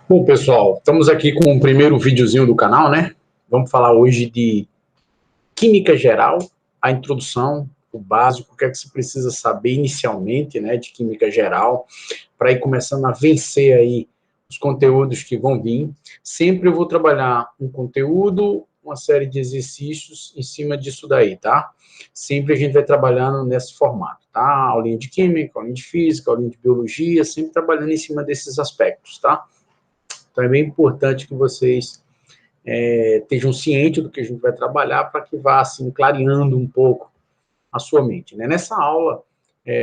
Bom, pessoal, estamos aqui com o primeiro videozinho do canal, né? Vamos falar hoje de química geral, a introdução, o básico, o que é que você precisa saber inicialmente, né, de química geral, para ir começando a vencer aí os conteúdos que vão vir. Sempre eu vou trabalhar um conteúdo, uma série de exercícios em cima disso daí, tá? Sempre a gente vai trabalhando nesse formato, tá? Aulinha de química, aulinha de física, aulinha de biologia, sempre trabalhando em cima desses aspectos, tá? Então, é bem importante que vocês estejam cientes do que a gente vai trabalhar para que vá, assim, clareando um pouco a sua mente, né? Nessa aula,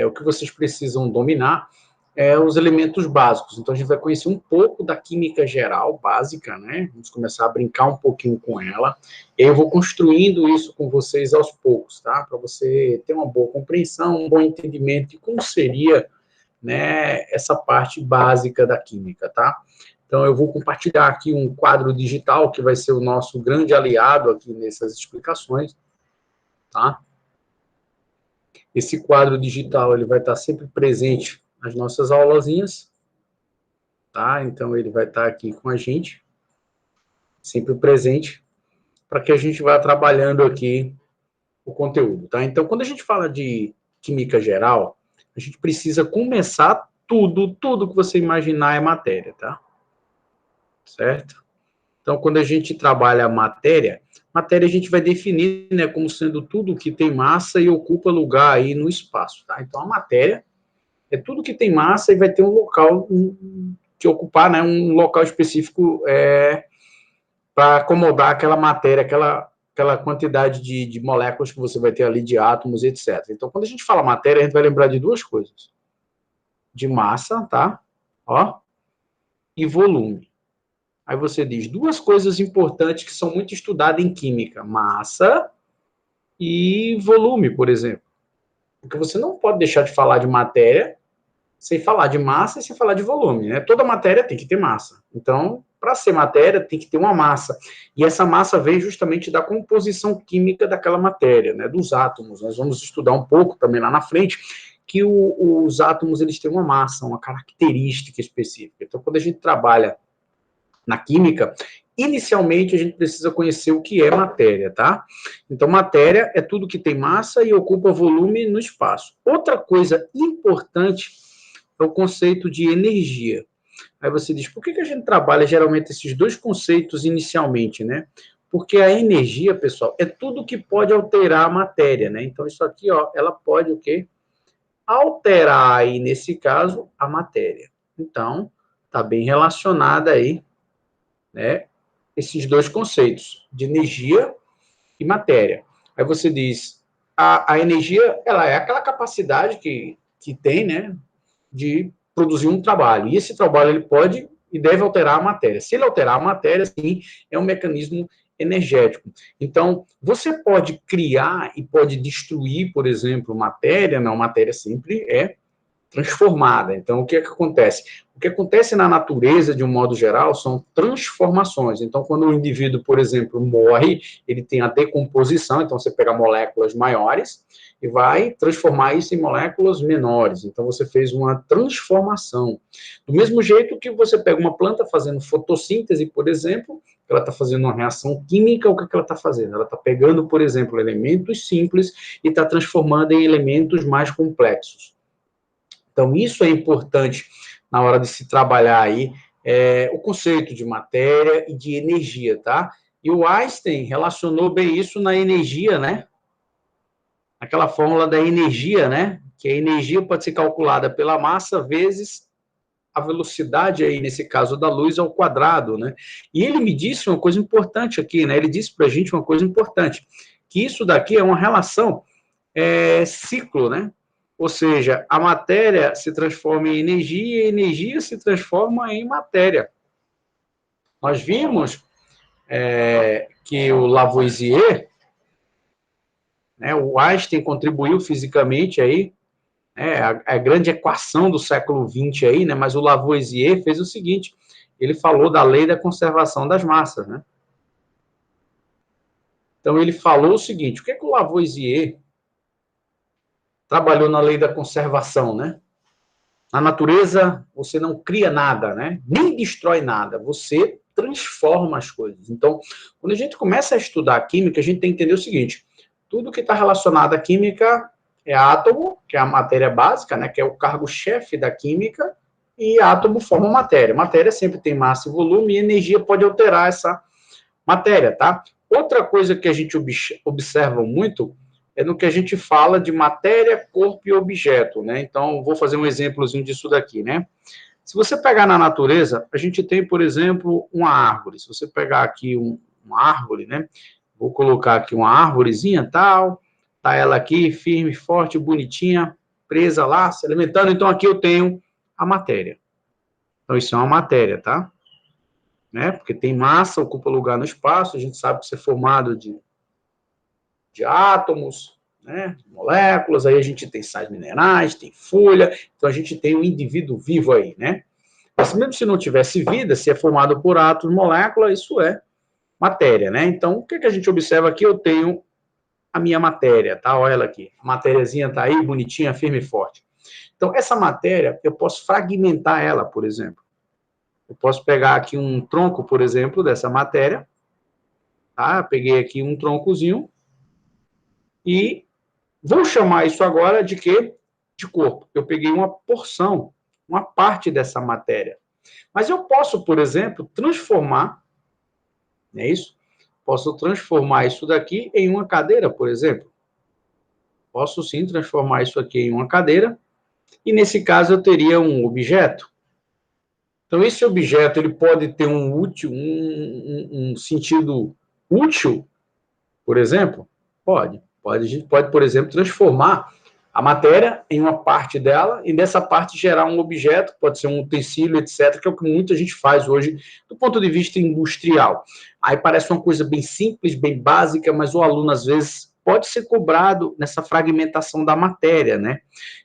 o que vocês precisam dominar é os elementos básicos. Então, a gente vai conhecer um pouco da química geral, básica, né? Vamos começar a brincar um pouquinho com ela. Eu vou construindo isso com vocês aos poucos, tá? Para você ter uma boa compreensão, um bom entendimento de como seria, né, essa parte básica da química, tá? Então, eu vou compartilhar aqui um quadro digital que vai ser o nosso grande aliado aqui nessas explicações, tá? Esse quadro digital, ele vai estar sempre presente nas nossas aulazinhas, tá? Então, ele vai estar aqui com a gente, sempre presente, para que a gente vá trabalhando aqui o conteúdo, tá? Então, quando a gente fala de química geral, a gente precisa começar tudo que você imaginar é matéria, tá? Certo? Então, quando a gente trabalha a matéria a gente vai definir, né, como sendo tudo que tem massa e ocupa lugar aí no espaço, tá? Então, a matéria é tudo que tem massa e vai ter um local que ocupar, né, um local específico para acomodar aquela matéria, aquela quantidade de moléculas que você vai ter ali, de átomos, etc. Então, quando a gente fala matéria, a gente vai lembrar de duas coisas. De massa, tá? Ó, e volume. Aí você diz duas coisas importantes que são muito estudadas em química: massa e volume, por exemplo. Porque você não pode deixar de falar de matéria sem falar de massa e sem falar de volume, né? Toda matéria tem que ter massa. Então, para ser matéria, tem que ter uma massa. E essa massa vem justamente da composição química daquela matéria, né? Dos átomos. Nós vamos estudar um pouco também lá na frente que os átomos, eles têm uma massa, uma característica específica. Então, quando a gente trabalha na química, inicialmente a gente precisa conhecer o que é matéria, tá? Então, matéria é tudo que tem massa e ocupa volume no espaço. Outra coisa importante é o conceito de energia. Aí você diz, por que a gente trabalha geralmente esses dois conceitos inicialmente, né? Porque a energia, pessoal, é tudo que pode alterar a matéria, né? Então, isso aqui, ó, ela pode o quê? Alterar aí, nesse caso, a matéria. Então, tá bem relacionada aí, né, esses dois conceitos, de energia e matéria. Aí você diz, a energia, ela é aquela capacidade que tem, né, de produzir um trabalho. E esse trabalho, ele pode e deve alterar a matéria. Se ele alterar a matéria, sim, é um mecanismo energético. Então, você pode criar e pode destruir, por exemplo, matéria. Não, matéria sempre é transformada. Então, o que é que acontece? O que acontece na natureza, de um modo geral, são transformações. Então, quando o indivíduo, por exemplo, morre, ele tem a decomposição, então você pega moléculas maiores e vai transformar isso em moléculas menores. Então, você fez uma transformação. Do mesmo jeito que você pega uma planta fazendo fotossíntese, por exemplo, ela está fazendo uma reação química, o que ela está fazendo? Ela está pegando, por exemplo, elementos simples e está transformando em elementos mais complexos. Então, isso é importante na hora de se trabalhar aí o conceito de matéria e de energia, tá? E o Einstein relacionou bem isso na energia, né? Aquela fórmula da energia, né? Que a energia pode ser calculada pela massa vezes a velocidade aí, nesse caso da luz, ao quadrado, né? E ele me disse uma coisa importante aqui, né? Ele disse para a gente uma coisa importante, que isso daqui é uma relação ciclo, né? Ou seja, a matéria se transforma em energia e a energia se transforma em matéria. Nós vimos que o Lavoisier, né, o Einstein contribuiu fisicamente aí, a grande equação do século XX aí, né, mas o Lavoisier fez o seguinte, ele falou da lei da conservação das massas, né? Então, ele falou o seguinte, o que é que o Lavoisier trabalhou na lei da conservação, né? Na natureza, você não cria nada, né? Nem destrói nada, você transforma as coisas. Então, quando a gente começa a estudar a química, a gente tem que entender o seguinte: tudo que está relacionado à química é átomo, que é a matéria básica, né? Que é o cargo-chefe da química, e átomo forma matéria. Matéria sempre tem massa e volume, e energia pode alterar essa matéria, tá? Outra coisa que a gente observa muito é no que a gente fala de matéria, corpo e objeto, né? Então, vou fazer um exemplozinho disso daqui, né? Se você pegar na natureza, a gente tem, por exemplo, uma árvore. Se você pegar aqui uma árvore, né? Vou colocar aqui uma árvorezinha, tal, tá ela aqui, firme, forte, bonitinha, presa lá, se alimentando. Então, aqui eu tenho a matéria. Então, isso é uma matéria, tá? Né? Porque tem massa, ocupa lugar no espaço, a gente sabe que isso é formado de átomos, né? Moléculas, aí a gente tem sais minerais, tem folha, então a gente tem um indivíduo vivo aí, né? Mas mesmo se não tivesse vida, se é formado por átomos, moléculas, isso é matéria, né? Então, o que a gente observa aqui? Eu tenho a minha matéria, tá? Olha ela aqui. A matériazinha tá aí, bonitinha, firme e forte. Então, essa matéria, eu posso fragmentar ela, por exemplo. Eu posso pegar aqui um tronco, por exemplo, dessa matéria, tá? Peguei aqui um troncozinho e vou chamar isso agora de quê? De corpo. Eu peguei uma porção, uma parte dessa matéria. Mas eu posso, por exemplo, transformar, não é isso? Posso transformar isso daqui em uma cadeira, por exemplo. Posso sim transformar isso aqui em uma cadeira, e nesse caso eu teria um objeto. Então, esse objeto ele pode ter um sentido útil, por exemplo? Pode. A gente pode, por exemplo, transformar a matéria em uma parte dela e dessa parte gerar um objeto, pode ser um utensílio, etc., que é o que muita gente faz hoje do ponto de vista industrial. Aí parece uma coisa bem simples, bem básica, mas o aluno, às vezes, pode ser cobrado nessa fragmentação da matéria, né?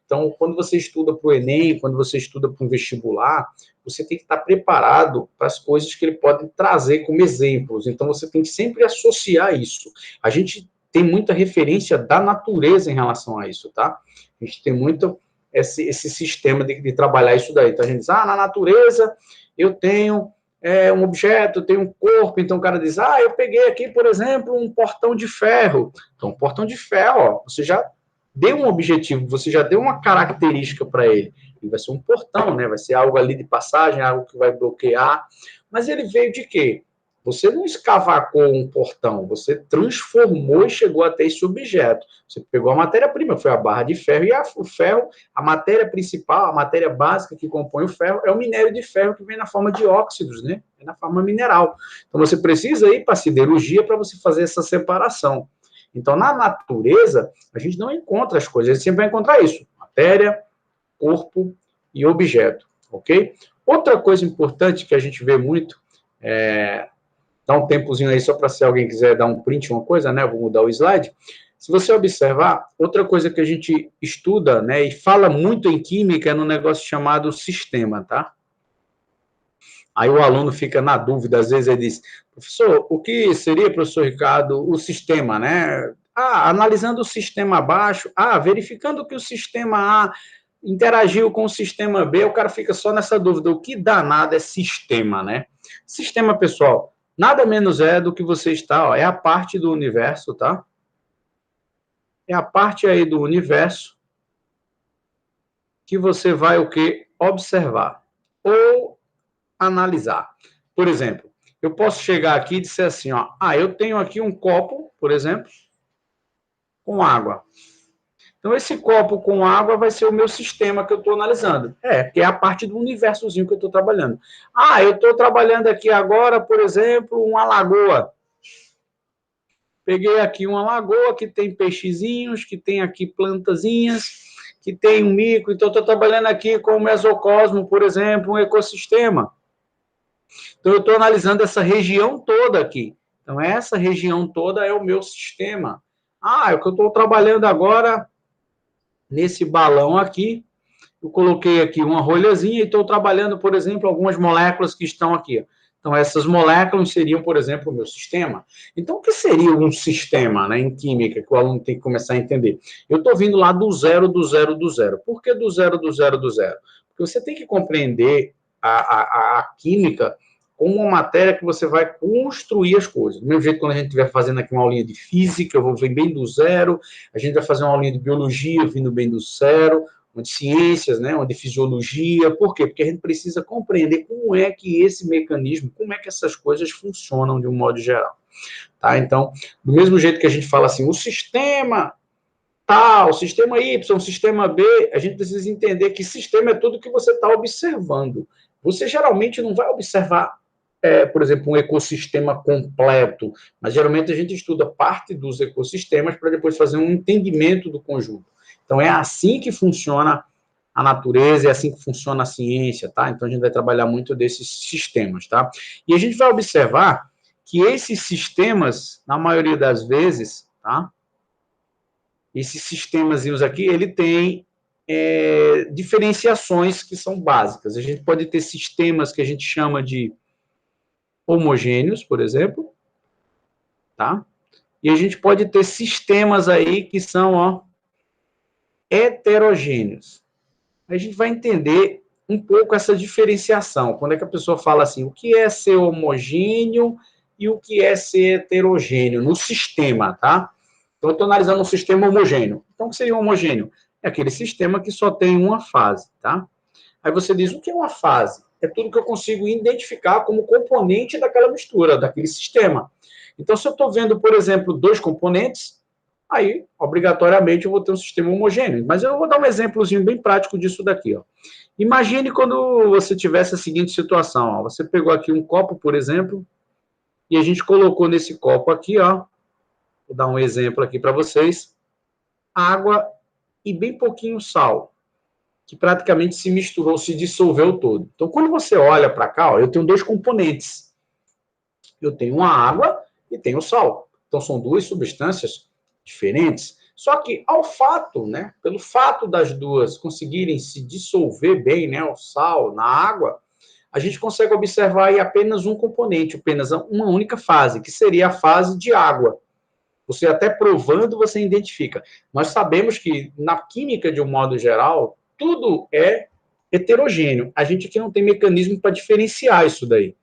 Então, quando você estuda para o Enem, quando você estuda para um vestibular, você tem que estar preparado para as coisas que ele pode trazer como exemplos. Então, você tem que sempre associar isso. A gente tem muita referência da natureza em relação a isso, tá? A gente tem muito esse sistema de trabalhar isso daí. Então, a gente diz, na natureza eu tenho um objeto, eu tenho um corpo. Então, o cara diz, eu peguei aqui, por exemplo, um portão de ferro. Então, um portão de ferro, ó, você já deu um objetivo, você já deu uma característica para ele. Ele vai ser um portão, né? Vai ser algo ali de passagem, algo que vai bloquear. Mas ele veio de quê? Você não escavacou um portão, você transformou e chegou até esse objeto. Você pegou a matéria-prima, foi a barra de ferro, e o ferro, a matéria principal, a matéria básica que compõe o ferro, é o minério de ferro que vem na forma de óxidos, né? É na forma mineral. Então, você precisa ir para a siderurgia para você fazer essa separação. Então, na natureza, a gente não encontra as coisas, a gente sempre vai encontrar isso: matéria, corpo e objeto, ok? Outra coisa importante que a gente vê muito, dá um tempozinho aí só para se alguém quiser dar um print, uma coisa, né? Eu vou mudar o slide. Se você observar, outra coisa que a gente estuda, né, e fala muito em química é no negócio chamado sistema, tá? Aí o aluno fica na dúvida, às vezes ele diz, professor, o que seria, professor Ricardo, o sistema, né? Analisando o sistema abaixo, verificando que o sistema A interagiu com o sistema B, o cara fica só nessa dúvida, o que danado é sistema, né? Sistema, pessoal, nada menos é do que você está, ó, é a parte do universo, tá? É a parte aí do universo que você vai o quê? Observar ou analisar. Por exemplo, eu posso chegar aqui e dizer assim, ó, eu tenho aqui um copo, por exemplo, com água. Então, esse copo com água vai ser o meu sistema que eu estou analisando. Que é a parte do universozinho que eu estou trabalhando. Eu estou trabalhando aqui agora, por exemplo, uma lagoa. Peguei aqui uma lagoa que tem peixezinhos, que tem aqui plantazinhas, que tem um micro. Então, estou trabalhando aqui com o mesocosmo, por exemplo, um ecossistema. Então, eu estou analisando essa região toda aqui. Então, essa região toda é o meu sistema. É o que eu estou trabalhando agora nesse balão aqui. Eu coloquei aqui uma rolhazinha e estou trabalhando, por exemplo, algumas moléculas que estão aqui. Então, essas moléculas seriam, por exemplo, o meu sistema. Então, o que seria um sistema, né, em química, que o aluno tem que começar a entender? Eu estou vindo lá do zero, do zero, do zero. Por que do zero, do zero, do zero? Porque você tem que compreender a química como uma matéria que você vai construir as coisas. Do mesmo jeito, quando a gente estiver fazendo aqui uma aulinha de física, eu vou vir bem do zero, a gente vai fazer uma aulinha de biologia, vindo bem do zero, uma de ciências, né, uma de fisiologia. Por quê? Porque a gente precisa compreender como é que esse mecanismo, como é que essas coisas funcionam de um modo geral. Tá? Então, do mesmo jeito que a gente fala assim, o sistema tal, sistema Y, sistema B, a gente precisa entender que sistema é tudo que você está observando. Você geralmente não vai observar, por exemplo, um ecossistema completo, mas geralmente a gente estuda parte dos ecossistemas para depois fazer um entendimento do conjunto. Então, é assim que funciona a natureza, é assim que funciona a ciência, tá? Então, a gente vai trabalhar muito desses sistemas, tá? E a gente vai observar que esses sistemas, na maioria das vezes, tá? Esses sistemazinhos aqui, ele tem diferenciações que são básicas. A gente pode ter sistemas que a gente chama de homogêneos, por exemplo, tá? E a gente pode ter sistemas aí que são, ó, heterogêneos. A gente vai entender um pouco essa diferenciação. Quando é que a pessoa fala assim, o que é ser homogêneo e o que é ser heterogêneo no sistema, tá? Então, eu estou analisando um sistema homogêneo. Então, o que seria um homogêneo? É aquele sistema que só tem uma fase, tá? Aí você diz, o que é uma fase? É tudo que eu consigo identificar como componente daquela mistura, daquele sistema. Então, se eu estou vendo, por exemplo, dois componentes, aí, obrigatoriamente, eu vou ter um sistema homogêneo. Mas eu vou dar um exemplozinho bem prático disso daqui, ó. Imagine quando você tivesse a seguinte situação, ó. Você pegou aqui um copo, por exemplo, e a gente colocou nesse copo aqui, ó, vou dar um exemplo aqui para vocês, água e bem pouquinho sal, que praticamente se misturou, se dissolveu todo. Então, quando você olha para cá, ó, eu tenho dois componentes. Eu tenho a água e tenho o sal. Então, são duas substâncias diferentes. Só que, ao fato, né, pelo fato das duas conseguirem se dissolver bem, né, o sal na água, a gente consegue observar aí apenas um componente, apenas uma única fase, que seria a fase de água. Você até provando, você identifica. Nós sabemos que, na química, de um modo geral, tudo é heterogêneo. A gente aqui não tem mecanismo para diferenciar isso daí.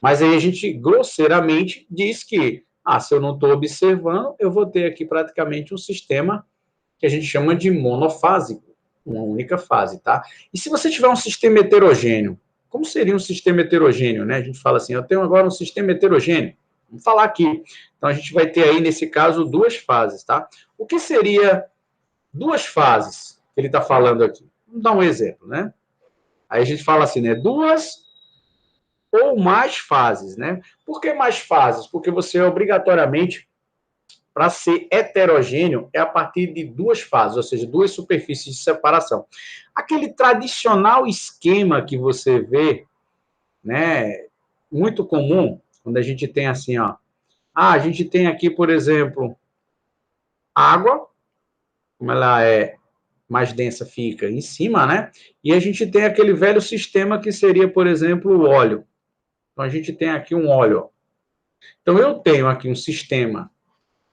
Mas aí a gente, grosseiramente, diz que, se eu não estou observando, eu vou ter aqui praticamente um sistema que a gente chama de monofásico, uma única fase, tá? E se você tiver um sistema heterogêneo, como seria um sistema heterogêneo, né? A gente fala assim, eu tenho agora um sistema heterogêneo. Vamos falar aqui. Então, a gente vai ter aí, nesse caso, duas fases, tá? O que seria duas fases que ele está falando aqui? Vamos dar um exemplo, né? Aí a gente fala assim, né? Duas ou mais fases, né? Por que mais fases? Porque você obrigatoriamente, para ser heterogêneo, é a partir de duas fases, ou seja, duas superfícies de separação. Aquele tradicional esquema que você vê, né? Muito comum, quando a gente tem assim, ó. A gente tem aqui, por exemplo, água, como ela é mais densa, fica em cima, né? E a gente tem aquele velho sistema que seria, por exemplo, o óleo. Então, a gente tem aqui um óleo. Então, eu tenho aqui um sistema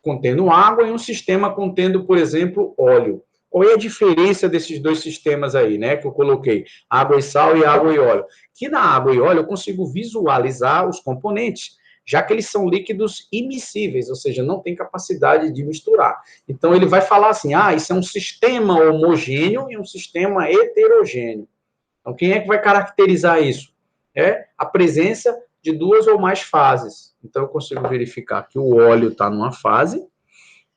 contendo água e um sistema contendo, por exemplo, óleo. Qual é a diferença desses dois sistemas aí, né? Que eu coloquei, água e sal e água e óleo. Que na água e óleo eu consigo visualizar os componentes, já que eles são líquidos immiscíveis, ou seja, não tem capacidade de misturar. Então, ele vai falar assim, isso é um sistema homogêneo e um sistema heterogêneo. Então, quem é que vai caracterizar isso? É a presença de duas ou mais fases. Então, eu consigo verificar que o óleo está numa fase,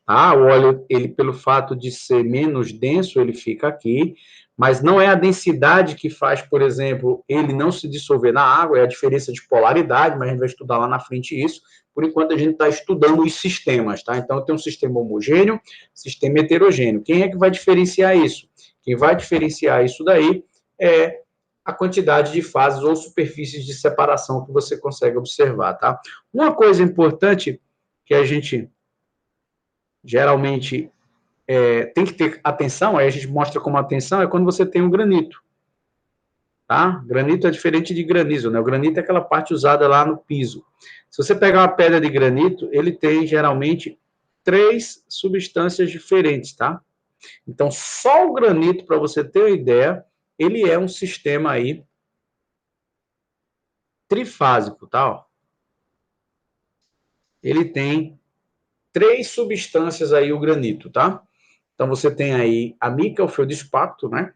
tá? O óleo, ele, pelo fato de ser menos denso, ele fica aqui, mas não é a densidade que faz, por exemplo, ele não se dissolver na água, é a diferença de polaridade, mas a gente vai estudar lá na frente isso. Por enquanto, a gente está estudando os sistemas, tá? Então, tem um sistema homogêneo, sistema heterogêneo. Quem é que vai diferenciar isso? Quem vai diferenciar isso daí é a quantidade de fases ou superfícies de separação que você consegue observar, tá? Uma coisa importante que a gente geralmente tem que ter atenção, aí a gente mostra como atenção, é quando você tem um granito, tá? Granito é diferente de granizo, né? O granito é aquela parte usada lá no piso. Se você pegar uma pedra de granito, ele tem, geralmente, 3 substâncias diferentes, tá? Então, só o granito, para você ter uma ideia, ele é um sistema aí trifásico, tá? Ó. Ele tem 3 substâncias aí, o granito, tá? Então, você tem aí a mica, o feldespato, né?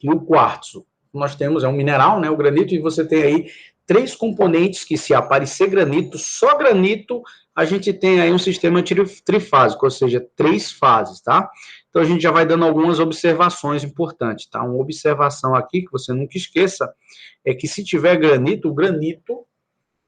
E o quartzo. Nós temos, é um mineral, né? O granito, e você tem aí 3 componentes que, se aparecer granito, só granito, a gente tem aí um sistema trifásico, ou seja, 3 fases, tá? Então, a gente já vai dando algumas observações importantes, tá? Uma observação aqui, que você nunca esqueça, é que se tiver granito, o granito,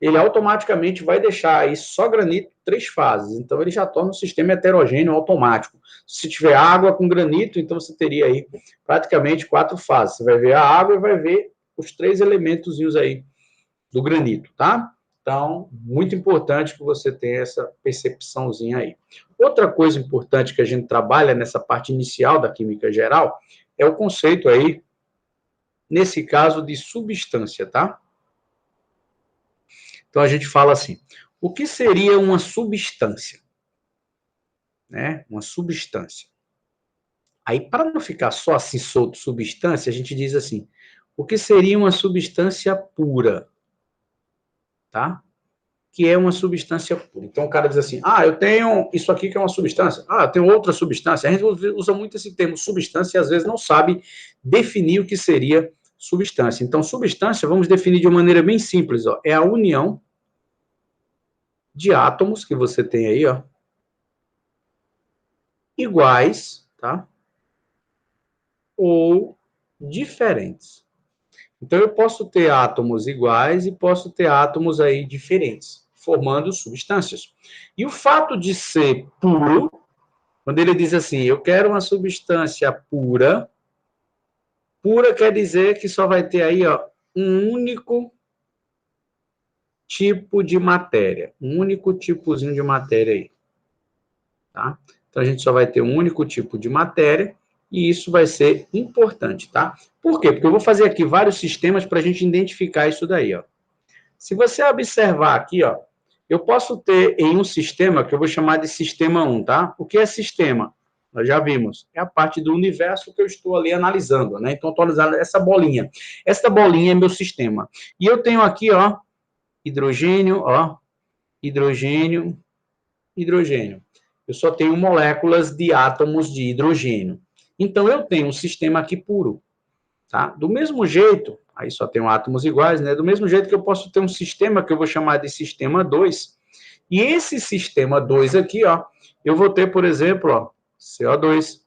ele automaticamente vai deixar aí só granito 3 fases. Então, ele já torna um sistema heterogêneo automático. Se tiver água com granito, então você teria aí praticamente 4 fases. Você vai ver a água e vai ver os 3 elementos aí do granito, tá? Então, muito importante que você tenha essa percepçãozinha aí. Outra coisa importante que a gente trabalha nessa parte inicial da química geral é o conceito aí, nesse caso, de substância, tá? Então, a gente fala assim, o que seria uma substância? Né? Uma substância. Aí, para não ficar só assim solto substância, a gente diz assim, o que seria uma substância pura? Tá? Que é uma substância pura. Então, o cara diz assim, eu tenho isso aqui que é uma substância. Eu tenho outra substância. A gente usa muito esse termo substância e, às vezes, não sabe definir o que seria substância. Então, substância, vamos definir de uma maneira bem simples, ó, é a união de átomos que você tem aí, ó, iguais, tá? Ou diferentes. Então, eu posso ter átomos iguais e posso ter átomos aí diferentes, formando substâncias. E o fato de ser puro, quando ele diz assim, eu quero uma substância pura, pura quer dizer que só vai ter aí, ó, um único tipo de matéria, um único tipozinho de matéria aí, tá? Então, a gente só vai ter um único tipo de matéria, e isso vai ser importante, tá? Por quê? Porque eu vou fazer aqui vários sistemas para a gente identificar isso daí, ó. Se você observar aqui, ó, eu posso ter em um sistema que eu vou chamar de sistema 1, tá? O que é sistema? Nós já vimos. É a parte do universo que eu estou ali analisando, né? Então, estou analisando essa bolinha. Essa bolinha é meu sistema. E eu tenho aqui, ó, hidrogênio, ó, hidrogênio, hidrogênio. Eu só tenho moléculas de átomos de hidrogênio. Então, eu tenho um sistema aqui puro, tá? Do mesmo jeito, aí só tenho átomos iguais, né? Do mesmo jeito que eu posso ter um sistema que eu vou chamar de sistema 2, e esse sistema 2 aqui, ó, eu vou ter, por exemplo, ó, CO2,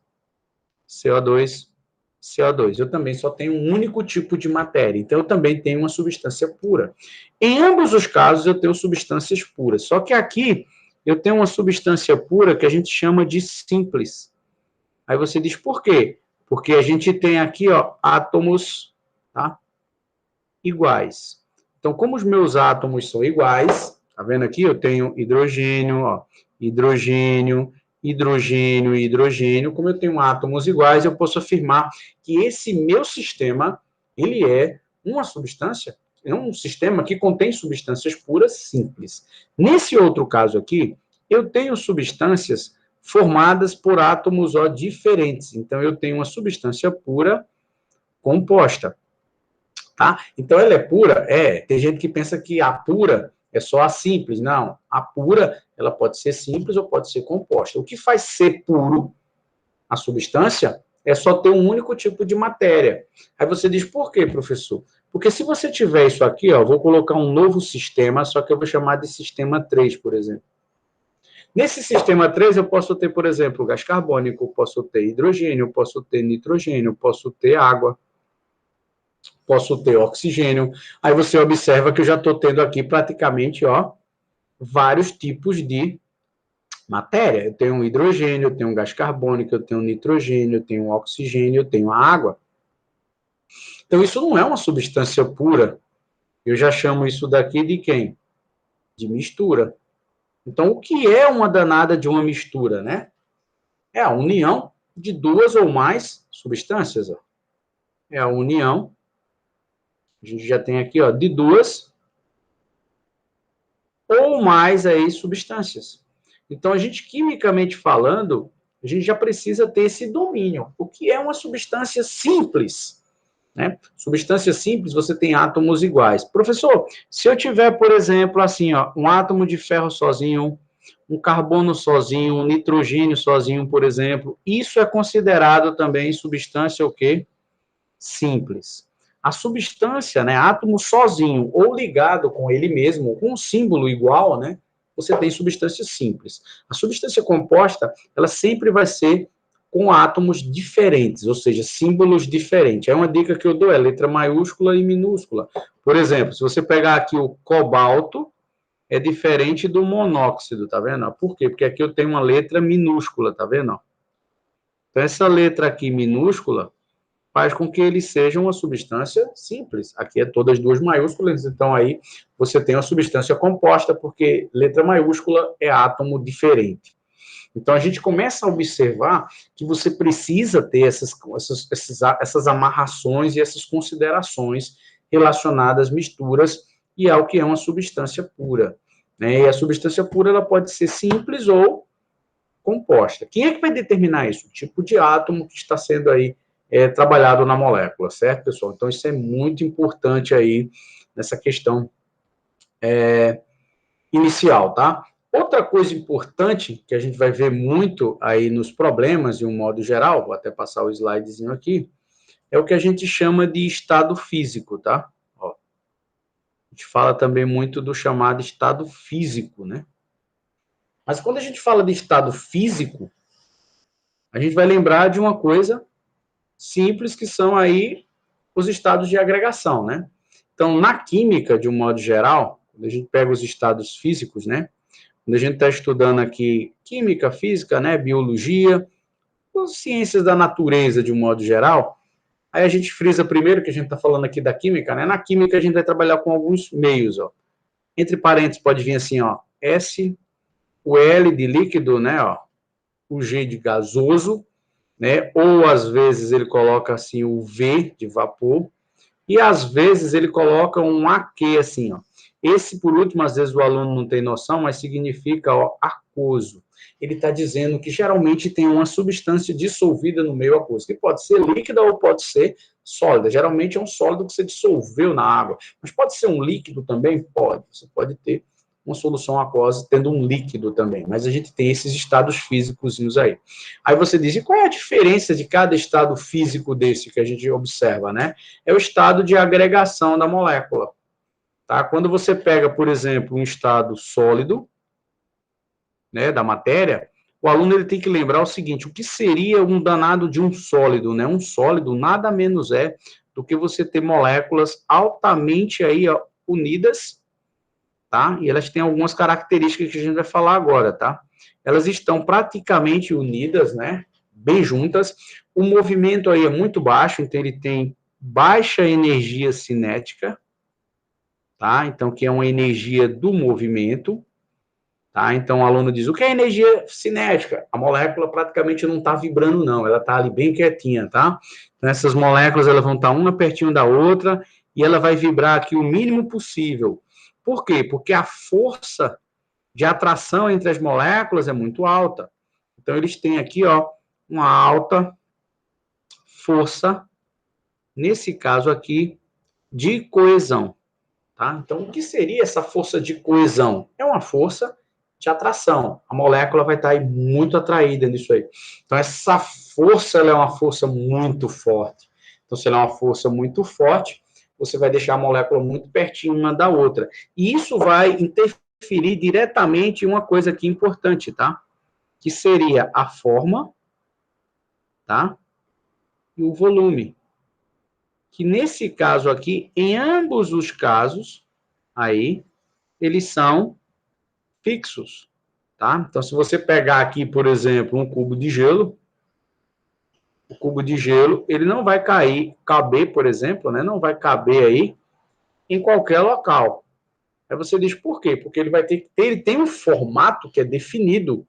CO2, CO2. Eu também só tenho um único tipo de matéria, então eu também tenho uma substância pura. Em ambos os casos, eu tenho substâncias puras, só que aqui eu tenho uma substância pura que a gente chama de simples. Aí você diz, por quê? Porque a gente tem aqui, ó, átomos, tá? Iguais. Então, como os meus átomos são iguais, tá vendo aqui? Eu tenho hidrogênio, ó, hidrogênio, hidrogênio e hidrogênio. Como eu tenho átomos iguais, eu posso afirmar que esse meu sistema, ele é uma substância, é um sistema que contém substâncias puras simples. Nesse outro caso aqui, eu tenho substâncias formadas por átomos, ó, diferentes. Então, eu tenho uma substância pura composta. Tá? Então, ela é pura? Tem gente que pensa que a pura é só a simples. Não, a pura, ela pode ser simples ou pode ser composta. O que faz ser puro a substância é só ter um único tipo de matéria. Aí você diz, por quê, professor? Porque se você tiver isso aqui, ó, vou colocar um novo sistema, só que eu vou chamar de sistema 3, por exemplo. Nesse sistema 3, eu posso ter, por exemplo, gás carbônico, posso ter hidrogênio, posso ter nitrogênio, posso ter água, posso ter oxigênio. Aí você observa que eu já estou tendo aqui praticamente, ó, vários tipos de matéria. Eu tenho hidrogênio, eu tenho gás carbônico, eu tenho nitrogênio, eu tenho oxigênio, eu tenho água. Então, isso não é uma substância pura. Eu já chamo isso daqui de quem? De mistura. Então, o que é uma danada de uma mistura, né? É a união de duas ou mais substâncias. Ó. É a união, a gente já tem aqui, ó, de duas ou mais aí substâncias. Então, a gente, quimicamente falando, a gente já precisa ter esse domínio. O que é uma substância simples? né? Substância simples, você tem átomos iguais. Professor, se eu tiver, por exemplo, assim, ó, um átomo de ferro sozinho, um carbono sozinho, um nitrogênio sozinho, por exemplo, isso é considerado também substância o quê? Simples. A substância, né, átomo sozinho ou ligado com ele mesmo, com um símbolo igual, né, você tem substância simples. A substância composta, ela sempre vai ser com átomos diferentes, ou seja, símbolos diferentes. É uma dica que eu dou, é letra maiúscula e minúscula. Por exemplo, se você pegar aqui o cobalto, é diferente do monóxido, tá vendo? Por quê? Porque aqui eu tenho uma letra minúscula, tá vendo? Então, essa letra aqui minúscula faz com que ele seja uma substância simples. Aqui é todas duas maiúsculas, então aí você tem uma substância composta, porque letra maiúscula é átomo diferente. Então a gente começa a observar que você precisa ter essas amarrações e essas considerações relacionadas às misturas e ao que é uma substância pura. Né? E a substância pura ela pode ser simples ou composta. Quem é que vai determinar isso? O tipo de átomo que está sendo aí trabalhado na molécula, certo, pessoal? Então, isso é muito importante aí nessa questão inicial, tá? Outra coisa importante que a gente vai ver muito aí nos problemas, de um modo geral, vou até passar o slidezinho aqui, é o que a gente chama de estado físico, tá? Ó, a gente fala também muito do chamado estado físico, né? Mas quando a gente fala de estado físico, a gente vai lembrar de uma coisa simples, que são aí os estados de agregação, né? Então, na química, de um modo geral, quando a gente pega os estados físicos, né? Quando a gente está estudando aqui química, física, né? Biologia, as ciências da natureza, de um modo geral, aí a gente frisa primeiro que a gente está falando aqui da química, né? Na química, a gente vai trabalhar com alguns meios, ó. Entre parênteses, pode vir assim, ó, S, o L de líquido, né? Ó, o G de gasoso, né? Ou às vezes ele coloca assim o V de vapor, e às vezes ele coloca um aqui assim, ó. Esse, por último, às vezes o aluno não tem noção, mas significa, ó, aquoso. Ele está dizendo que geralmente tem uma substância dissolvida no meio aquoso, que pode ser líquida ou pode ser sólida. Geralmente é um sólido que você dissolveu na água, mas pode ser um líquido também? Pode. Você pode ter uma solução aquosa tendo um líquido também, mas a gente tem esses estados físicos aí. Aí você diz, e qual é a diferença de cada estado físico desse que a gente observa, né? É o estado de agregação da molécula. Tá? Quando você pega, por exemplo, um estado sólido, né, da matéria, o aluno ele tem que lembrar o seguinte, o que seria um danado de um sólido, né? Um sólido nada menos é do que você ter moléculas altamente aí, ó, unidas, tá? E elas têm algumas características que a gente vai falar agora, tá? Elas estão praticamente unidas, né? Bem juntas. O movimento aí é muito baixo, então ele tem baixa energia cinética, tá? Então, que é uma energia do movimento, tá? Então, o aluno diz, o que é energia cinética? A molécula praticamente não está vibrando, não. Ela está ali bem quietinha, tá? Então, essas moléculas, elas vão estar uma pertinho da outra e ela vai vibrar aqui o mínimo possível. Por quê? Porque a força de atração entre as moléculas é muito alta. Então, eles têm aqui, ó, uma alta força, nesse caso aqui, de coesão. Tá? Então, o que seria essa força de coesão? É uma força de atração. A molécula vai estar aí muito atraída nisso aí. Então, essa força ela é uma força muito forte. Então, se ela é uma força muito forte, você vai deixar a molécula muito pertinho uma da outra. E isso vai interferir diretamente em uma coisa aqui importante, tá? Que seria a forma, tá? E o volume. Que nesse caso aqui, em ambos os casos, aí, eles são fixos, tá? Então, se você pegar aqui, por exemplo, um cubo de gelo, o cubo de gelo, ele não vai caber, por exemplo, né? Não vai caber aí em qualquer local. Aí você diz, por quê? Porque ele tem um formato que é definido,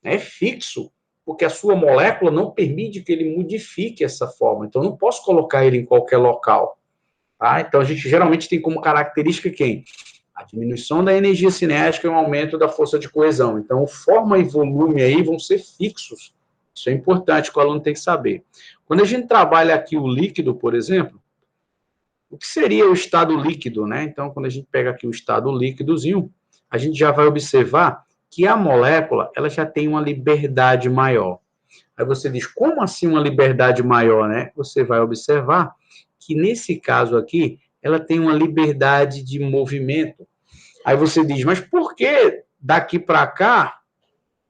é fixo, porque a sua molécula não permite que ele modifique essa forma. Então, eu não posso colocar ele em qualquer local. Tá? Então, a gente geralmente tem como característica quem? A diminuição da energia cinética e o aumento da força de coesão. Então, forma e volume aí vão ser fixos. Isso é importante que o aluno tem que saber. Quando a gente trabalha aqui o líquido, por exemplo, O que seria o estado líquido, né? Então, quando a gente pega aqui o estado líquidozinho, a gente já vai observar que a molécula, ela já tem uma liberdade maior. Aí você diz, como assim uma liberdade maior, né? Você vai observar que, nesse caso aqui, ela tem uma liberdade de movimento. Aí você diz, mas por que daqui para cá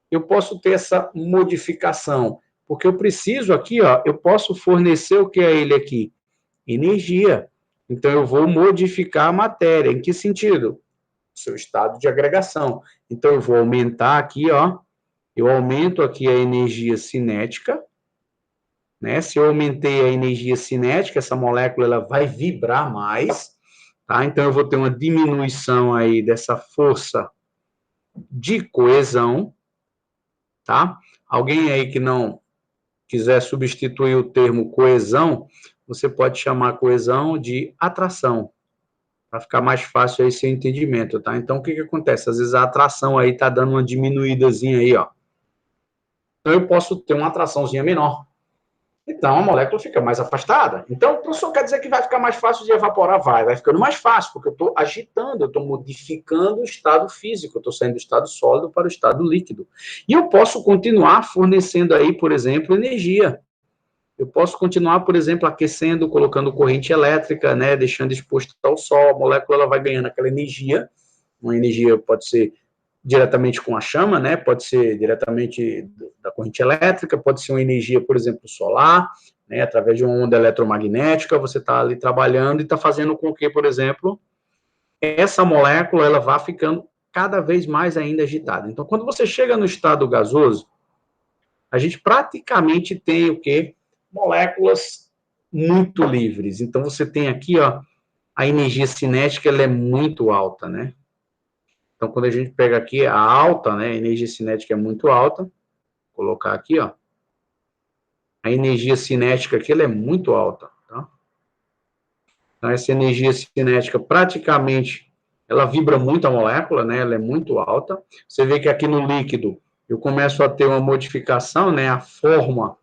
eu posso ter essa modificação? Porque eu preciso aqui, ó, eu posso fornecer o que é ele aqui? Energia. Então, eu vou modificar a matéria. Em que sentido? Seu estado de agregação. Então, eu vou aumentar aqui, ó, eu aumento aqui a energia cinética, né? Se eu aumentei a energia cinética, essa molécula ela vai vibrar mais, tá? Então, eu vou ter uma diminuição aí dessa força de coesão, tá? Alguém aí que não quiser substituir o termo coesão, você pode chamar coesão de atração, para ficar mais fácil aí seu entendimento, tá? Então, o que que acontece? Às vezes a atração aí tá dando uma diminuídazinha aí, ó. Então, eu posso ter uma atraçãozinha menor. Então, a molécula fica mais afastada. Então, o professor quer dizer que vai ficar mais fácil de evaporar? Vai ficando mais fácil, porque eu estou agitando, eu estou modificando o estado físico, eu estou saindo do estado sólido para o estado líquido. E eu posso continuar fornecendo aí, por exemplo, energia. Eu posso continuar, por exemplo, aquecendo, colocando corrente elétrica, né, deixando exposto ao sol, a molécula ela vai ganhando aquela energia, uma energia pode ser diretamente com a chama, né, pode ser diretamente da corrente elétrica, pode ser uma energia, por exemplo, solar, né, através de uma onda eletromagnética, você está ali trabalhando e está fazendo com que, por exemplo, essa molécula ela vá ficando cada vez mais ainda agitada. Então, quando você chega no estado gasoso, a gente praticamente tem o quê? Moléculas muito livres. Então, você tem aqui, ó, a energia cinética, ela é muito alta, né? Então, quando a gente pega aqui a alta, né, a energia cinética é muito alta, vou colocar aqui, ó, a energia cinética aqui, ela é muito alta, tá? Então, essa energia cinética, praticamente, ela vibra muito a molécula, né, ela é muito alta. Você vê que aqui no líquido, eu começo a ter uma modificação, né, a forma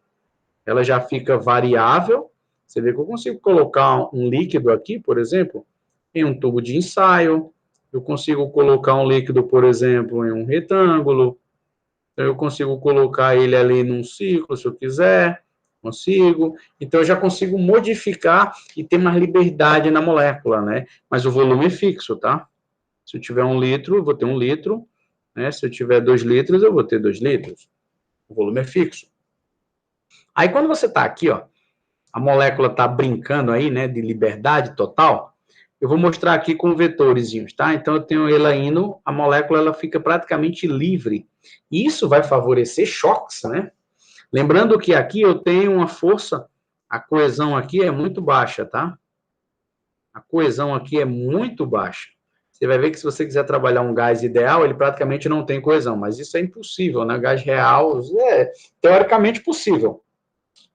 ela já fica variável. Você vê que eu consigo colocar um líquido aqui, por exemplo, em um tubo de ensaio, eu consigo colocar um líquido, por exemplo, em um retângulo, eu consigo colocar ele ali num ciclo, se eu quiser, consigo. Então, eu já consigo modificar e ter mais liberdade na molécula, né? Mas o volume é fixo, tá? Se eu tiver 1 litro, eu vou ter 1 litro, né? Se eu tiver 2 litros, eu vou ter 2 litros. O volume é fixo. Aí, quando você está aqui, ó, a molécula está brincando aí, né, de liberdade total, eu vou mostrar aqui com vetorzinhos, tá? Então, eu tenho ela indo, a molécula ela fica praticamente livre. E isso vai favorecer choques, né? Lembrando que aqui eu tenho uma força, a coesão aqui é muito baixa, tá? A coesão aqui é muito baixa. Você vai ver que se você quiser trabalhar um gás ideal, ele praticamente não tem coesão, mas isso é impossível, né? Gás real é teoricamente possível.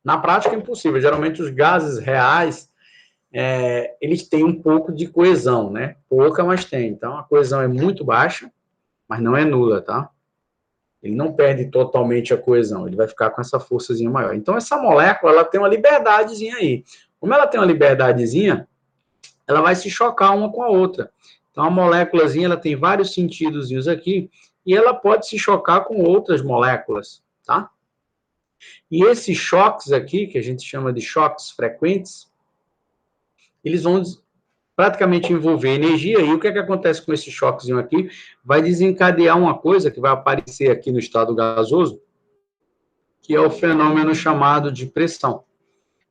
Na prática é impossível. Geralmente os gases reais, eles têm um pouco de coesão, né? Pouca, mas tem. Então a coesão é muito baixa, mas não é nula, tá? Ele não perde totalmente a coesão, ele vai ficar com essa forçazinha maior. Então essa molécula, ela tem uma liberdadezinha aí. Como ela tem uma liberdadezinha, ela vai se chocar uma com a outra. Então a moléculazinha, ela tem vários sentidozinhos aqui, e ela pode se chocar com outras moléculas, tá? E esses choques aqui, que a gente chama de choques frequentes, eles vão praticamente envolver energia, e o que é que acontece com esse choquezinho aqui? Vai desencadear uma coisa que vai aparecer aqui no estado gasoso, que é o fenômeno chamado de pressão.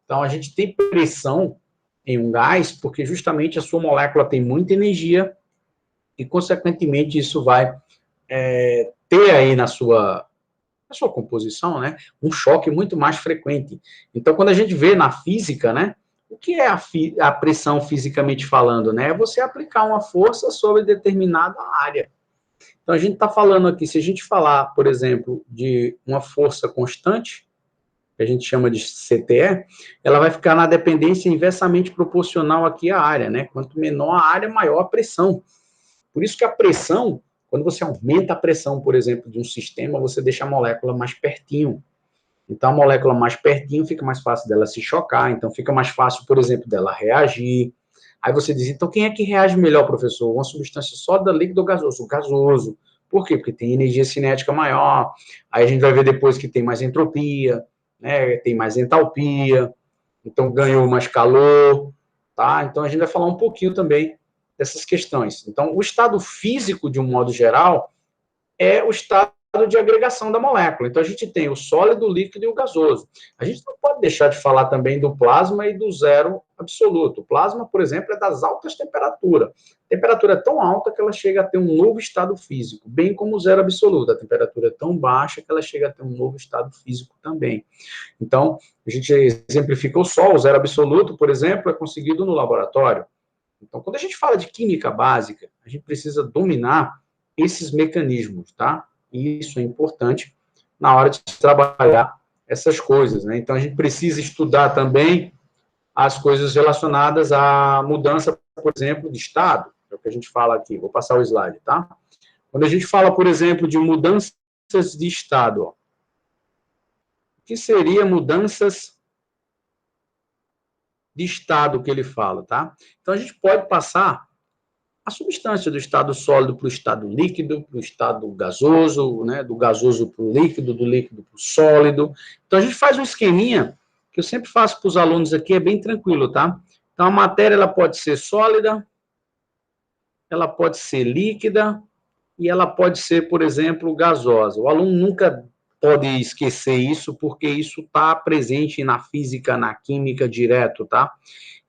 Então, a gente tem pressão em um gás, porque justamente a sua molécula tem muita energia, e, consequentemente, isso vai ter aí na sua composição, né, um choque muito mais frequente. Então, quando a gente vê na física, né, o que é a pressão fisicamente falando, né? É você aplicar uma força sobre determinada área. Então, a gente está falando aqui, se a gente falar, por exemplo, de uma força constante, que a gente chama de CTE, ela vai ficar na dependência inversamente proporcional aqui à área, né? Quanto menor a área, maior a pressão. Por isso que a pressão, quando você aumenta a pressão, por exemplo, de um sistema, você deixa a molécula mais pertinho. Então, a molécula mais pertinho fica mais fácil dela se chocar, então fica mais fácil, por exemplo, dela reagir. Aí você diz, então quem é que reage melhor, professor? Uma substância sólida, líquida ou gasoso? O gasoso. Por quê? Porque tem energia cinética maior. Aí a gente vai ver depois que tem mais entropia, né? Tem mais entalpia, então ganhou mais calor, tá? Então a gente vai falar um pouquinho também dessas questões. Então, o estado físico, de um modo geral, é o estado de agregação da molécula. Então, a gente tem o sólido, o líquido e o gasoso. A gente não pode deixar de falar também do plasma e do zero absoluto. O plasma, por exemplo, é das altas temperaturas. A temperatura é tão alta que ela chega a ter um novo estado físico, bem como o zero absoluto. A temperatura é tão baixa que ela chega a ter um novo estado físico também. Então, a gente exemplifica o Sol, o zero absoluto, por exemplo, é conseguido no laboratório. Então, quando a gente fala de química básica, a gente precisa dominar esses mecanismos, tá? E isso é importante na hora de trabalhar essas coisas, né? Então, a gente precisa estudar também as coisas relacionadas à mudança, por exemplo, de estado, é o que a gente fala aqui. Vou passar o slide, tá? Quando a gente fala, por exemplo, de mudanças de estado, ó, o que seria mudanças de estado que ele fala, tá? Então, a gente pode passar a substância do estado sólido para o estado líquido, para o estado gasoso, né, do gasoso para o líquido, do líquido para o sólido. Então, a gente faz um esqueminha que eu sempre faço para os alunos aqui, é bem tranquilo, tá? Então, a matéria ela pode ser sólida, ela pode ser líquida e ela pode ser, por exemplo, gasosa. O aluno nunca pode esquecer isso, porque isso está presente na física, na química direto, tá?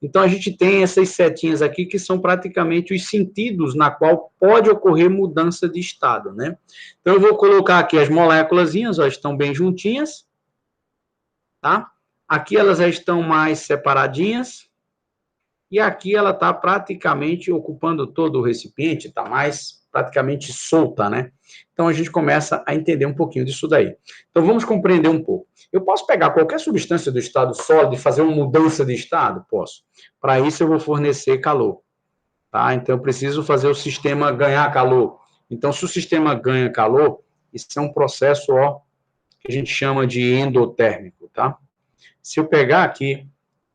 Então, a gente tem essas setinhas aqui que são praticamente os sentidos na qual pode ocorrer mudança de estado, né? Então, eu vou colocar aqui as moléculazinhas, ó, estão bem juntinhas, tá? Aqui elas já estão mais separadinhas, e aqui ela está praticamente ocupando todo o recipiente, está mais praticamente solta, né? Então, a gente começa a entender um pouquinho disso daí. Então, vamos compreender um pouco. Eu posso pegar qualquer substância do estado sólido e fazer uma mudança de estado? Posso. Para isso, eu vou fornecer calor, tá? Então, eu preciso fazer o sistema ganhar calor. Então, se o sistema ganha calor, isso é um processo, ó, que a gente chama de endotérmico, tá? Se eu pegar aqui,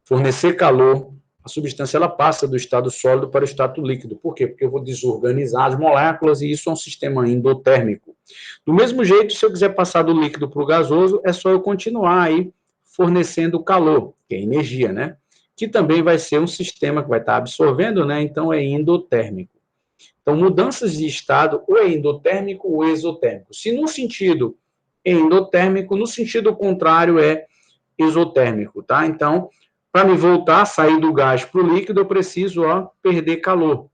fornecer calor, a substância ela passa do estado sólido para o estado líquido. Por quê? Porque eu vou desorganizar as moléculas e isso é um sistema endotérmico. Do mesmo jeito, se eu quiser passar do líquido para o gasoso, é só eu continuar aí fornecendo calor, que é energia, né? Que também vai ser um sistema que vai estar absorvendo, né? Então é endotérmico. Então, mudanças de estado ou é endotérmico ou exotérmico. Se no sentido é endotérmico, no sentido contrário é exotérmico, tá? Então, para me voltar, sair do gás para o líquido, eu preciso, ó, perder calor,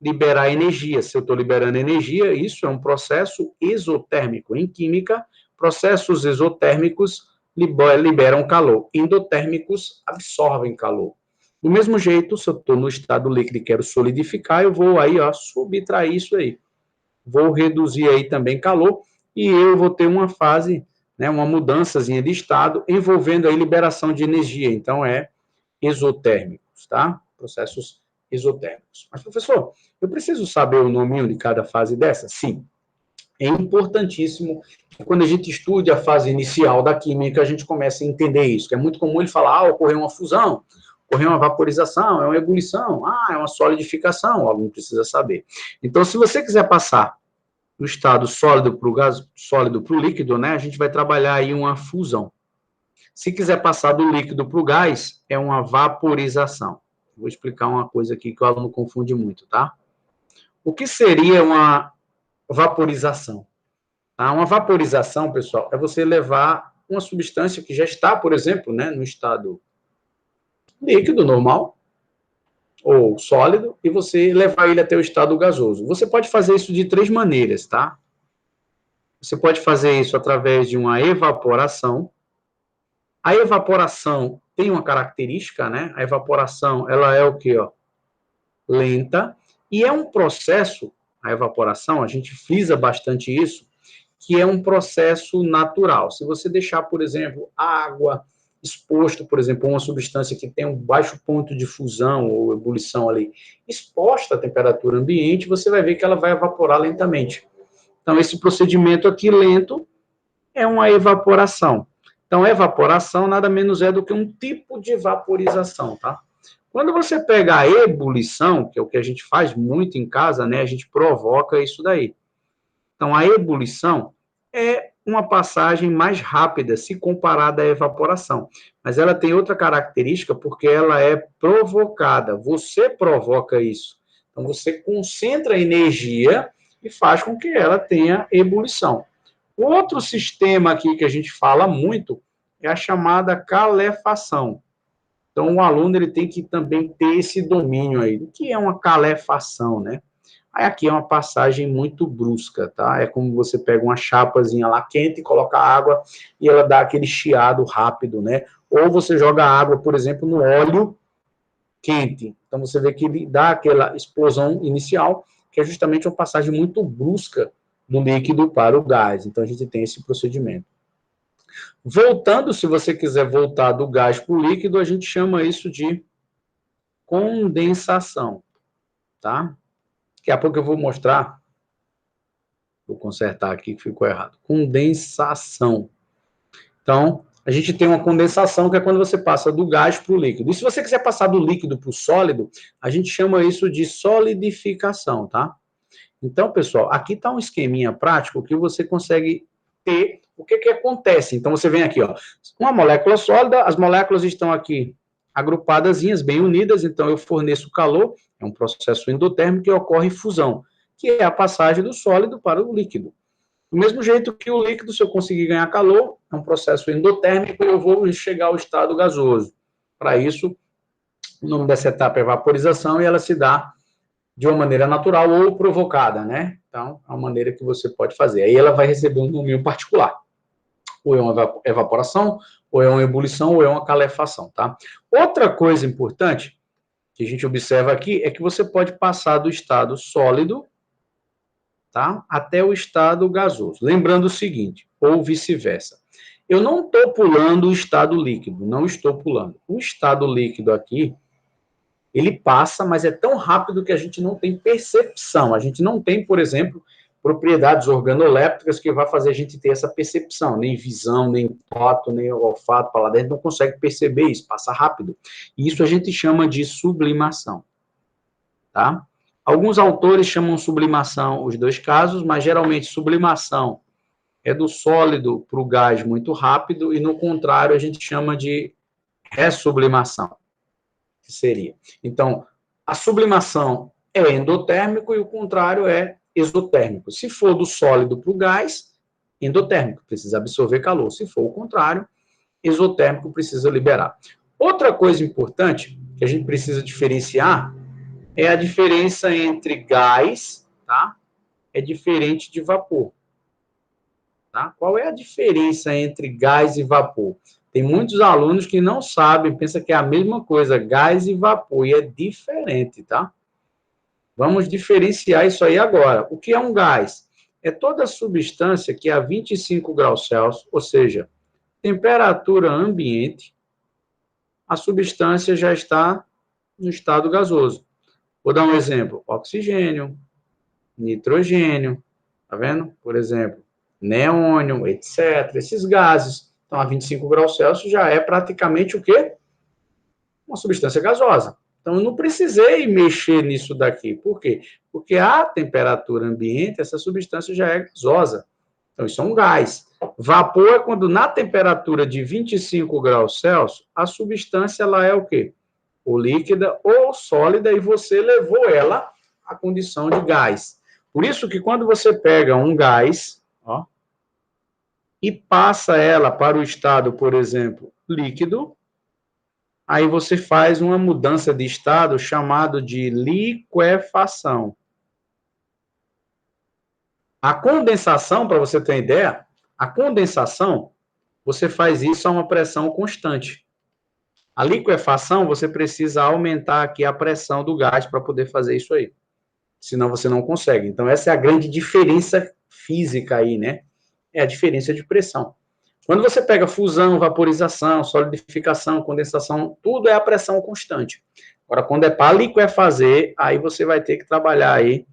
liberar energia. Se eu estou liberando energia, isso é um processo exotérmico. Em química, processos exotérmicos liberam calor. Endotérmicos absorvem calor. Do mesmo jeito, se eu estou no estado líquido e quero solidificar, eu vou aí, ó, subtrair isso aí. Vou reduzir aí também calor e eu vou ter uma fase, né, uma mudançazinha de estado envolvendo aí liberação de energia. Então, é exotérmicos, tá? Processos exotérmicos. Mas, professor, eu preciso saber o nominho de cada fase dessa? Sim. É importantíssimo que quando a gente estude a fase inicial da química, a gente comece a entender isso, que é muito comum ele falar, ocorreu uma fusão, ocorreu uma vaporização, é uma ebulição, é uma solidificação, o aluno precisa saber. Então, se você quiser passar do estado sólido para o gás, sólido para o líquido, né, a gente vai trabalhar aí uma fusão. Se quiser passar do líquido para o gás, é uma vaporização. Vou explicar uma coisa aqui que o aluno confunde muito, tá? O que seria uma vaporização? Tá? Uma vaporização, pessoal, é você levar uma substância que já está, por exemplo, né, no estado líquido, normal, ou sólido, e você levar ele até o estado gasoso. Você pode fazer isso de 3 maneiras, tá? Você pode fazer isso através de uma evaporação. A evaporação tem uma característica, né? A evaporação, ela é o quê, ó? Lenta, e é um processo, a evaporação, a gente frisa bastante isso, que é um processo natural. Se você deixar, por exemplo, a água exposto, por exemplo, uma substância que tem um baixo ponto de fusão ou ebulição ali, exposta à temperatura ambiente, você vai ver que ela vai evaporar lentamente. Então, esse procedimento aqui lento é uma evaporação. Então, evaporação nada menos é do que um tipo de vaporização, tá? Quando você pega a ebulição, que é o que a gente faz muito em casa, né? A gente provoca isso daí. Então, a ebulição é uma passagem mais rápida se comparada à evaporação. Mas ela tem outra característica porque ela é provocada. Você provoca isso. Então, você concentra energia e faz com que ela tenha ebulição. Outro sistema aqui que a gente fala muito é a chamada calefação. Então, o aluno ele tem que também ter esse domínio aí. O que é uma calefação, né? Aí aqui é uma passagem muito brusca, tá? É como você pega uma chapazinha lá quente, coloca água e ela dá aquele chiado rápido, né? Ou você joga água, por exemplo, no óleo quente. Então você vê que ele dá aquela explosão inicial, que é justamente uma passagem muito brusca do líquido para o gás. Então a gente tem esse procedimento. Voltando, se você quiser voltar do gás para o líquido, a gente chama isso de condensação, tá? Daqui a pouco eu vou mostrar, vou consertar aqui que ficou errado. Condensação. Então, a gente tem uma condensação, que é quando você passa do gás para o líquido. E se você quiser passar do líquido para o sólido, a gente chama isso de solidificação, tá? Então, pessoal, aqui está um esqueminha prático que você consegue ter o que acontece. Então, você vem aqui, ó, uma molécula sólida, as moléculas estão aqui agrupadazinhas, bem unidas, então eu forneço calor, é um processo endotérmico que ocorre fusão, que é a passagem do sólido para o líquido. Do mesmo jeito que o líquido, se eu conseguir ganhar calor, é um processo endotérmico e eu vou chegar ao estado gasoso. Para isso, o nome dessa etapa é vaporização e ela se dá de uma maneira natural ou provocada, né? Então, é uma maneira que você pode fazer. Aí ela vai receber um nome particular. Ou é uma evaporação, ou é uma ebulição, ou é uma calefação, tá? Outra coisa importante que a gente observa aqui é que você pode passar do estado sólido, tá, até o estado gasoso. Lembrando o seguinte, ou vice-versa. Eu não estou pulando o estado líquido, não estou pulando. O estado líquido aqui, ele passa, mas é tão rápido que a gente não tem percepção. A gente não tem, por exemplo, propriedades organolépticas que vai fazer a gente ter essa percepção, nem visão, nem tato, nem olfato, paladar, a gente não consegue perceber isso, passa rápido. E isso a gente chama de sublimação, tá? Alguns autores chamam sublimação os dois casos, mas geralmente sublimação é do sólido para o gás muito rápido, e no contrário a gente chama de ressublimação, que seria. Então, a sublimação é endotérmico e o contrário é exotérmico. Se for do sólido para o gás, endotérmico, precisa absorver calor. Se for o contrário, exotérmico, precisa liberar. Outra coisa importante que a gente precisa diferenciar é a diferença entre gás, tá? É diferente de vapor. Tá? Qual é a diferença entre gás e vapor? Tem muitos alunos que não sabem, pensam que é a mesma coisa, gás e vapor, e é diferente, tá? Vamos diferenciar isso aí agora. O que é um gás? É toda substância que a 25 graus Celsius, ou seja, temperatura ambiente, a substância já está no estado gasoso. Vou dar um exemplo: oxigênio, nitrogênio, tá vendo? Por exemplo, neônio, etc. Esses gases, então a 25 graus Celsius já é praticamente o quê? Uma substância gasosa. Então, eu não precisei mexer nisso daqui. Por quê? Porque a temperatura ambiente, essa substância já é gasosa. Então, isso é um gás. Vapor é quando, na temperatura de 25 graus Celsius, a substância ela é o quê? Ou líquida ou sólida, e você levou ela à condição de gás. Por isso que quando você pega um gás, ó, e passa ela para o estado, por exemplo, líquido, aí você faz uma mudança de estado chamado de liquefação. A condensação, para você ter uma ideia, a condensação, você faz isso a uma pressão constante. A liquefação, você precisa aumentar aqui a pressão do gás para poder fazer isso aí. Senão você não consegue. Então, essa é a grande diferença física aí, né? É a diferença de pressão. Quando você pega fusão, vaporização, solidificação, condensação, tudo é a pressão constante. Agora, quando é para liquefazer, aí você vai ter que trabalhar aí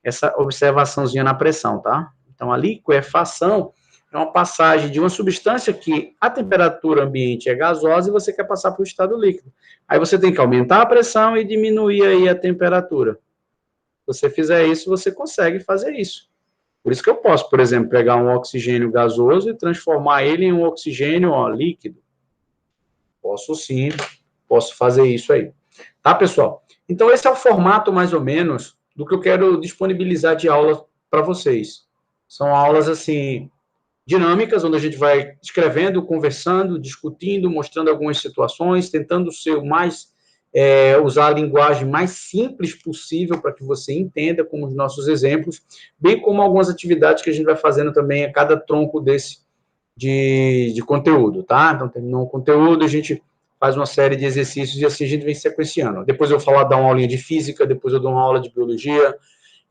essa observaçãozinha na pressão, tá? Então, a liquefação é uma passagem de uma substância que a temperatura ambiente é gasosa e você quer passar para o estado líquido. Aí você tem que aumentar a pressão e diminuir aí a temperatura. Se você fizer isso, você consegue fazer isso. Por isso que eu posso, por exemplo, pegar um oxigênio gasoso e transformar ele em um oxigênio líquido. Posso sim, posso fazer isso aí. Tá, pessoal? Então, esse é o formato, mais ou menos, do que eu quero disponibilizar de aula para vocês. São aulas, assim, dinâmicas, onde a gente vai escrevendo, conversando, discutindo, mostrando algumas situações, tentando ser o mais, usar a linguagem mais simples possível para que você entenda, como os nossos exemplos, bem como algumas atividades que a gente vai fazendo também a cada tronco desse de conteúdo, tá? Então, terminou o conteúdo, a gente faz uma série de exercícios e assim a gente vem sequenciando. Depois eu vou dar uma aulinha de física, depois eu dou uma aula de biologia,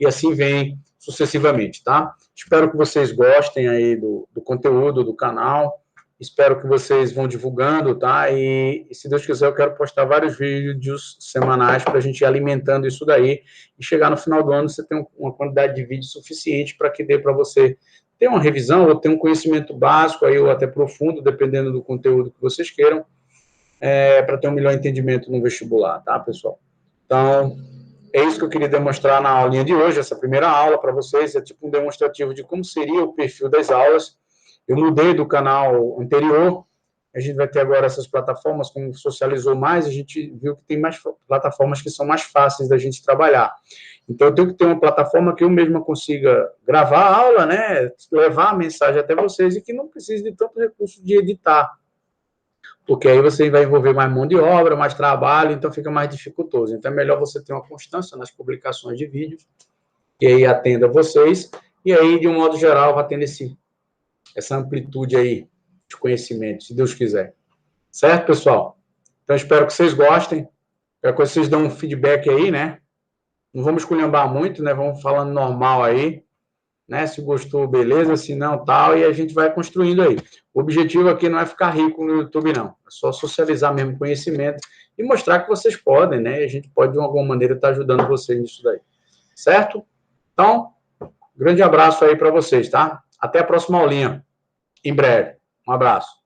e assim vem sucessivamente, tá? Espero que vocês gostem aí do conteúdo do canal, espero que vocês vão divulgando, tá? E se Deus quiser, eu quero postar vários vídeos semanais para a gente ir alimentando isso daí e chegar no final do ano você tem uma quantidade de vídeos suficiente para que dê para você ter uma revisão ou ter um conhecimento básico aí ou até profundo, dependendo do conteúdo que vocês queiram, para ter um melhor entendimento no vestibular, tá, pessoal? Então, é isso que eu queria demonstrar na aulinha de hoje, essa primeira aula para vocês, é tipo um demonstrativo de como seria o perfil das aulas. Eu mudei do canal anterior, a gente vai ter agora essas plataformas, como socializou mais, a gente viu que tem mais plataformas que são mais fáceis da gente trabalhar. Então, eu tenho que ter uma plataforma que eu mesma consiga gravar a aula, né, levar a mensagem até vocês e que não precise de tanto recurso de editar, porque aí você vai envolver mais mão de obra, mais trabalho, então fica mais dificultoso. Então, é melhor você ter uma constância nas publicações de vídeos, que aí atenda vocês, e aí, de um modo geral, vai tendo essa amplitude aí de conhecimento, se Deus quiser. Certo, pessoal? Então, espero que vocês gostem. Qualquer coisa, vocês dão um feedback aí, né? Não vamos esculhambar muito, né? Vamos falando normal aí, né? Se gostou, beleza. Se não, tal. E a gente vai construindo aí. O objetivo aqui não é ficar rico no YouTube, não. É só socializar mesmo conhecimento e mostrar que vocês podem, né? E a gente pode, de alguma maneira, estar ajudando vocês nisso daí. Certo? Então, grande abraço aí para vocês, tá? Até a próxima aulinha. Em breve. Um abraço.